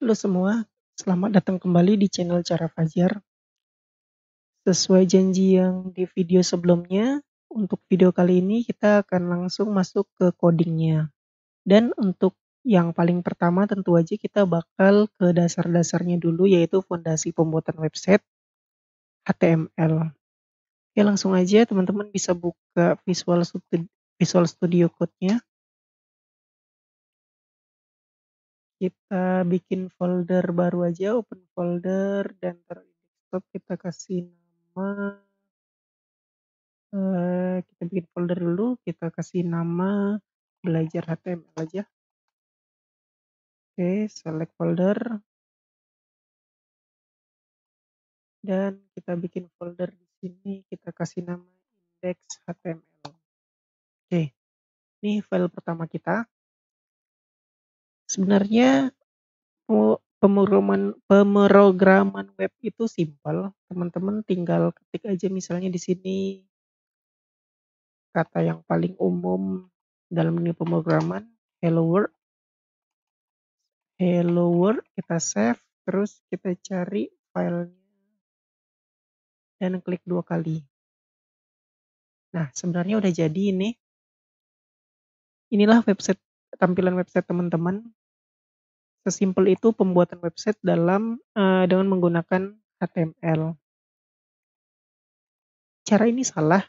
Halo semua, selamat datang kembali di channel Cara Fajar. Sesuai janji yang di video sebelumnya, untuk video kali ini kita akan langsung masuk ke codingnya. Dan untuk yang paling pertama tentu aja kita bakal ke dasar-dasarnya dulu, yaitu fondasi pembuatan website HTML. Oke, langsung aja teman-teman bisa buka Visual Studio Code-nya. Kita bikin folder baru aja, open folder, dan taruh di desktop. Kita kasih nama, kita bikin folder dulu, kita kasih nama belajar HTML aja. Oke, select folder, dan kita bikin folder di sini, kita kasih nama index HTML. Oke, ini file pertama kita. Sebenarnya pemrograman web itu simpel. Teman-teman tinggal ketik aja misalnya di sini kata yang paling umum dalam dunia pemrograman, hello world, kita save, terus kita cari filenya dan klik 2 kali. Nah, sebenarnya udah jadi ini. Inilah tampilan website teman-teman. Sesimpel itu pembuatan website dengan menggunakan HTML. Cara ini salah.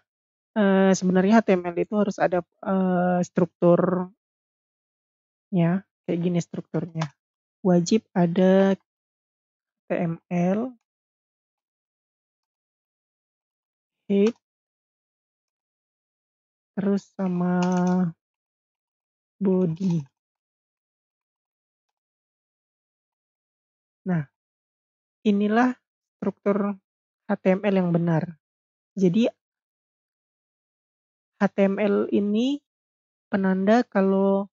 Sebenarnya HTML itu harus ada strukturnya, kayak gini strukturnya. Wajib ada HTML, head, terus sama body. Nah, inilah struktur HTML yang benar. Jadi HTML ini penanda kalau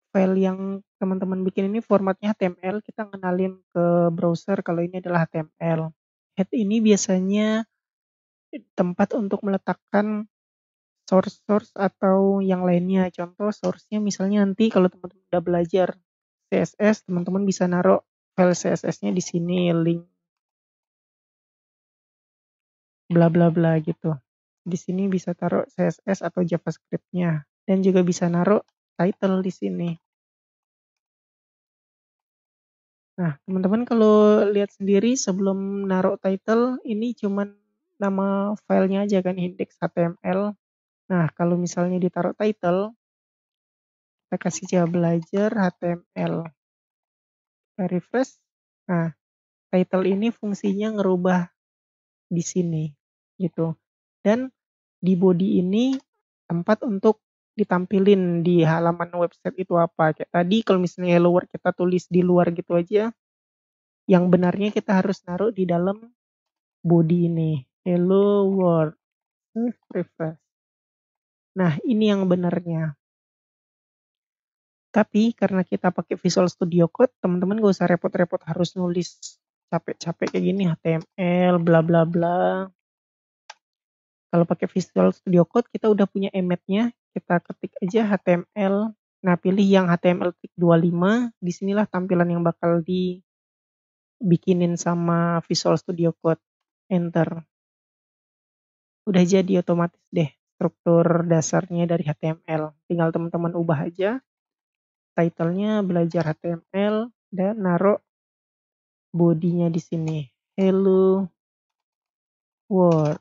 file yang teman-teman bikin ini formatnya HTML, kita ngenalin ke browser kalau ini adalah HTML. Head ini biasanya tempat untuk meletakkan source atau yang lainnya. Contoh source-nya misalnya nanti kalau teman-teman udah belajar CSS, teman-teman bisa naruh file CSS-nya di sini, link bla bla bla gitu. Di sini bisa taruh CSS atau JavaScript-nya, dan juga bisa naruh title di sini. Nah, teman-teman kalau lihat sendiri sebelum naruh title, ini cuman nama filenya aja kan, index.html. Nah, kalau misalnya ditaruh title, kita kasih Java belajar HTML. Kita refresh. Nah, title ini fungsinya ngerubah di sini gitu. Dan di body ini tempat untuk ditampilin di halaman website itu apa. Kayak tadi kalau misalnya hello world kita tulis di luar gitu aja, yang benarnya kita harus naruh di dalam body ini. Hello world. Refresh. Nah, ini yang benarnya. Tapi karena kita pakai Visual Studio Code, teman-teman gak usah repot-repot harus nulis capek-capek kayak gini HTML bla bla bla. Kalau pakai Visual Studio Code kita udah punya image-nya, kita ketik aja HTML. Nah, pilih yang HTML25, disinilah tampilan yang bakal dibikinin sama Visual Studio Code. Enter. Udah jadi otomatis deh struktur dasarnya dari HTML. Tinggal teman-teman ubah aja. Title-nya belajar HTML dan naruh bodinya di sini. Hello world.